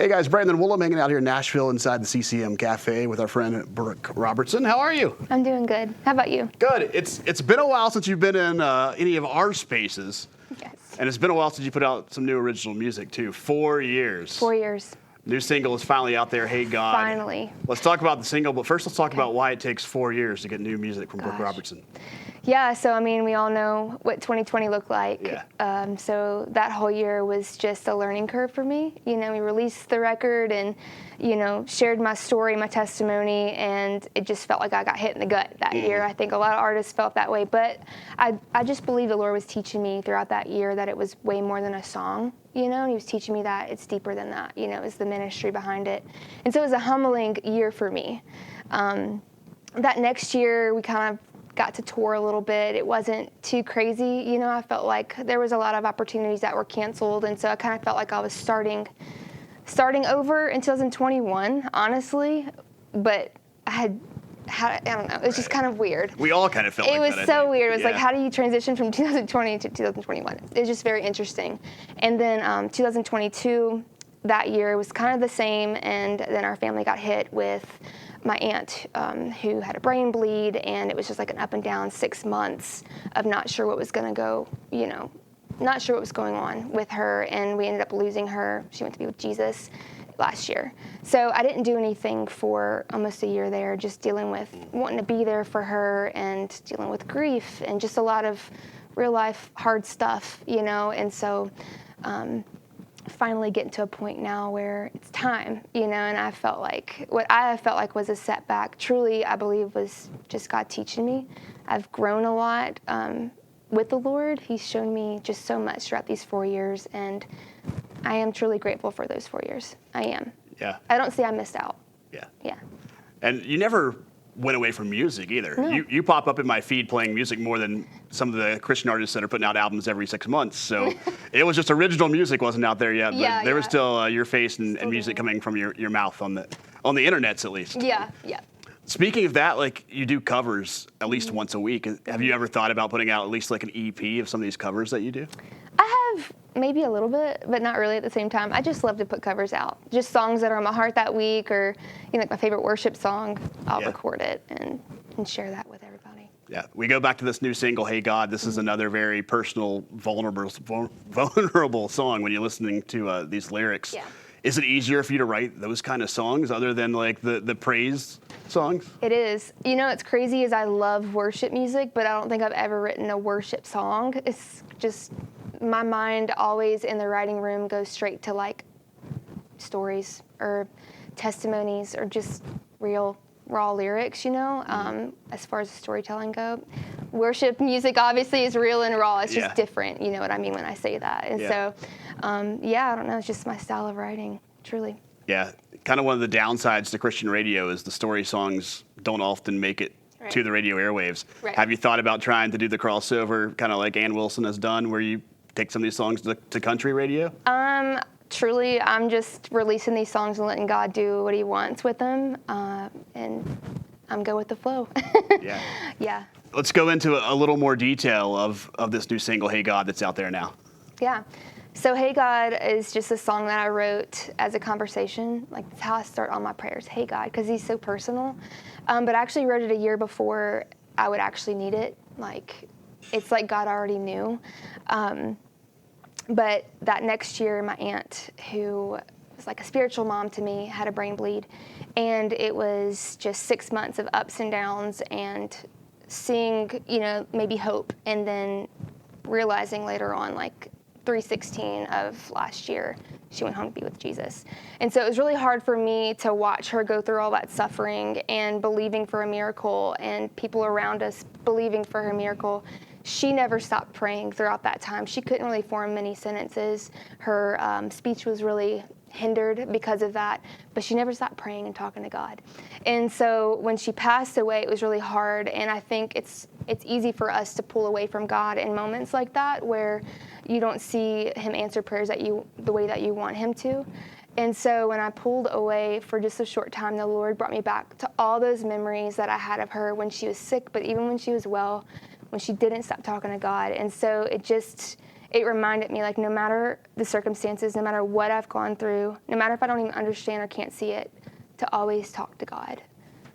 Hey guys, Brandon Woolham hanging out here in Nashville inside the CCM Cafe with our friend Brooke Robertson. How are you? I'm doing good. How about you? Good. It's been a while since you've been in any of our spaces. Yes. And it's been a while since you put out some new original music too. 4 years. 4 years. New single is finally out there, Hey God. Finally. Let's talk about the single, but first let's talk about why it takes 4 years to get new music from Brooke Robertson. Yeah, so I mean, we all know what 2020 looked like. Yeah. So that whole year was just a learning curve for me. You know, we released the record and, you know, shared my story, my testimony, and it just felt like I got hit in the gut that year. I think a lot of artists felt that way, but I just believe the Lord was teaching me throughout that year that it was way more than a song. You know, and he was teaching me that it's deeper than that. You know, it was the ministry behind it. And so it was a humbling year for me. That next year, we kind of got to tour a little bit. It wasn't too crazy. You know, I felt like there was a lot of opportunities that were canceled. And so I kind of felt like I was starting over in 2021, honestly. But I don't know. It was just kind of weird. We all kind of felt like that. It was so weird. It was like, how do you transition from 2020 to 2021? It was just very interesting. And then 2022, that year was kind of the same. And then our family got hit with my aunt who had a brain bleed. And it was just like an up and down 6 months of not sure what was going to go, you know, not sure what was going on with her. And we ended up losing her. She went to be with Jesus last year. So I didn't do anything for almost a year there, just dealing with wanting to be there for her and dealing with grief and just a lot of real life hard stuff, you know. And so finally getting to a point now where it's time, you know, and I felt like what I felt like was a setback truly, I believe, was just God teaching me. I've grown a lot with the Lord. He's shown me just so much throughout these 4 years, and I am truly grateful for those 4 years. I am. Yeah. I don't see I missed out. Yeah. Yeah. And you never went away from music either. No. You pop up in my feed playing music more than some of the Christian artists that are putting out albums every 6 months. So it was just original music wasn't out there yet, but there was still your face and music coming from your mouth on the internets at least. Yeah. Yeah. Speaking of that, like you do covers at least once a week. Have you ever thought about putting out at least like an EP of some of these covers that you do? I have maybe a little bit, but not really at the same time. I just love to put covers out. Just songs that are on my heart that week, or, you know, like my favorite worship song, I'll record it and share that with everybody. Yeah, we go back to this new single, Hey God. This is another very personal, vulnerable song when you're listening to these lyrics. Yeah. Is it easier for you to write those kind of songs other than like the praise songs? It is. You know, what's crazy is I love worship music, but I don't think I've ever written a worship song. It's just my mind always in the writing room goes straight to like stories or testimonies or just real raw lyrics, you know, as far as the storytelling go. Worship music obviously is real and raw. It's just different, you know what I mean when I say that. And so, I don't know, it's just my style of writing, truly. Yeah, kind of one of the downsides to Christian radio is the story songs don't often make it to the radio airwaves. Right. Have you thought about trying to do the crossover, kind of like Ann Wilson has done, where you take some of these songs to country radio? Truly, I'm just releasing these songs and letting God do what he wants with them, and I'm go with the flow. Yeah. Yeah. Let's go into a little more detail of this new single, Hey God, that's out there now. Yeah. So Hey God is just a song that I wrote as a conversation. Like, that's how I start all my prayers. Hey God, because he's so personal. But I actually wrote it a year before I would actually need it. Like, it's like God already knew. But that next year, my aunt, who was like a spiritual mom to me, had a brain bleed. And it was just 6 months of ups and downs and seeing, you know, maybe hope. And then realizing later on, like 3/16 of last year, she went home to be with Jesus. And so it was really hard for me to watch her go through all that suffering and believing for a miracle and people around us believing for her miracle. She never stopped praying throughout that time. She couldn't really form many sentences. Her speech was really hindered because of that, but she never stopped praying and talking to God. And so when she passed away, it was really hard. And I think it's easy for us to pull away from God in moments like that where you don't see him answer prayers the way that you want him to. And so when I pulled away for just a short time, the Lord brought me back to all those memories that I had of her when she was sick, but even when she was well, when she didn't stop talking to God. And so it it reminded me, like, no matter the circumstances, no matter what I've gone through, no matter if I don't even understand or can't see it, to always talk to God,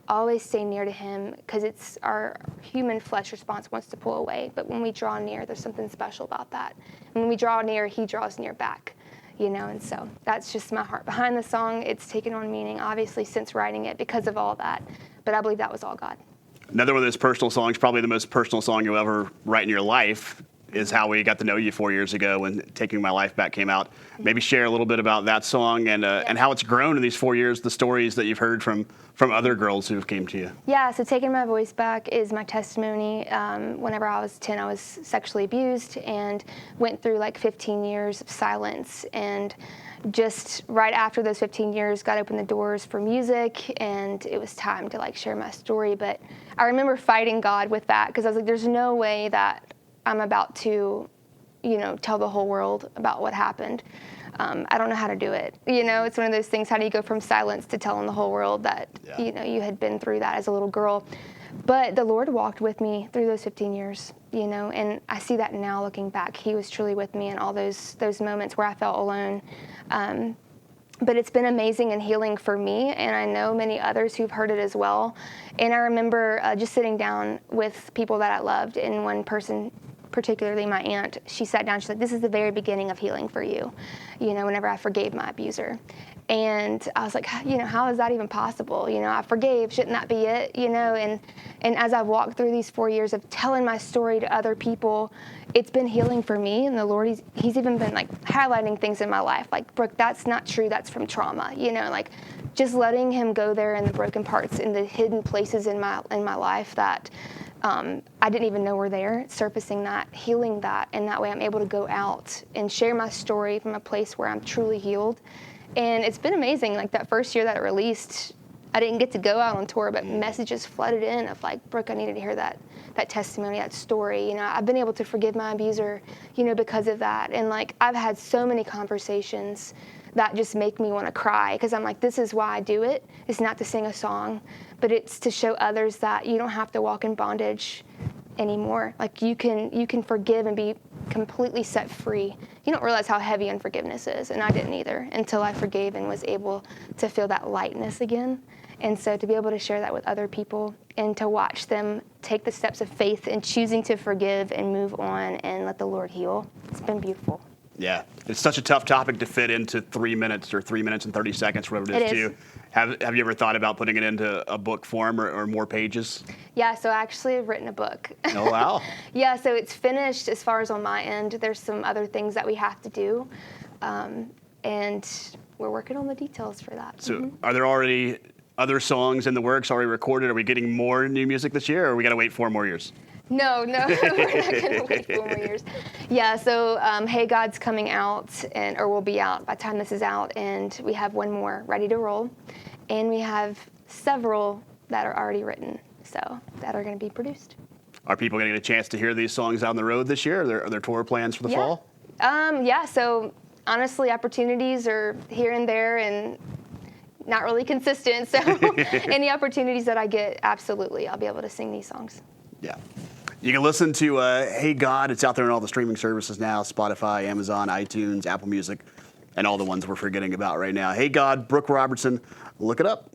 always stay near to him, because it's our human flesh response wants to pull away. But when we draw near, there's something special about that. And when we draw near, he draws near back, you know, and so that's just my heart behind the song. It's taken on meaning, obviously, since writing it because of all that. But I believe that was all God. Another one of those personal songs, probably the most personal song you'll ever write in your life, is How We Got to Know You 4 years ago when Taking My Life Back came out. Maybe share a little bit about that song and how it's grown in these 4 years, the stories that you've heard from other girls who came to you. Yeah, so Taking My Voice Back is my testimony. Whenever I was 10, I was sexually abused and went through like 15 years of silence. And just right after those 15 years, God opened the doors for music, and it was time to like share my story. But I remember fighting God with that, because I was like, there's no way that I'm about to, you know, tell the whole world about what happened. I don't know how to do it. You know, it's one of those things, how do you go from silence to telling the whole world that, you know, you had been through that as a little girl? But the Lord walked with me through those 15 years, you know, and I see that now looking back. He was truly with me in all those moments where I felt alone. But it's been amazing and healing for me, and I know many others who've heard it as well. And I remember just sitting down with people that I loved, and one person, particularly my aunt, she sat down, she's like, this is the very beginning of healing for you, you know, whenever I forgave my abuser. And I was like, you know, how is that even possible? You know, I forgave, shouldn't that be it? You know, and as I've walked through these 4 years of telling my story to other people, it's been healing for me. And the Lord, he's even been like highlighting things in my life, like, Brooke, that's not true, that's from trauma, you know, like just letting him go there in the broken parts, in the hidden places in my life that I didn't even know were there, surfacing that, healing that, and that way I'm able to go out and share my story from a place where I'm truly healed. And it's been amazing. Like that first year that it released, I didn't get to go out on tour, but messages flooded in of like, Brooke, I needed to hear that testimony, that story. You know, I've been able to forgive my abuser, you know, because of that. And like, I've had so many conversations that just make me want to cry, because I'm like, this is why I do it. It's not to sing a song, but it's to show others that you don't have to walk in bondage anymore. Like you can forgive and be completely set free. You don't realize how heavy unforgiveness is, and I didn't either until I forgave and was able to feel that lightness again. And so to be able to share that with other people and to watch them take the steps of faith in choosing to forgive and move on and let the Lord heal, it's been beautiful. Yeah, it's such a tough topic to fit into 3 minutes or 3 minutes and 30 seconds, whatever it is, too. Have you ever thought about putting it into a book form or more pages? Yeah, so I actually have written a book. Oh, wow. Yeah, so it's finished as far as on my end. There's some other things that we have to do, and we're working on the details for that. So are there already other songs in the works already recorded? Are we getting more new music this year, or we got to wait 4 more years? No, we're not going to wait 4 more years. Yeah, so Hey God's coming out, or will be out by the time this is out, and we have one more ready to roll, and we have several that are already written, so that are going to be produced. Are people going to get a chance to hear these songs out on the road this year? Are there tour plans for the fall? Yeah, so honestly, opportunities are here and there, and not really consistent, so any opportunities that I get, absolutely, I'll be able to sing these songs. Yeah. You can listen to Hey God. It's out there on all the streaming services now, Spotify, Amazon, iTunes, Apple Music, and all the ones we're forgetting about right now. Hey God, Brooke Robertson. Look it up.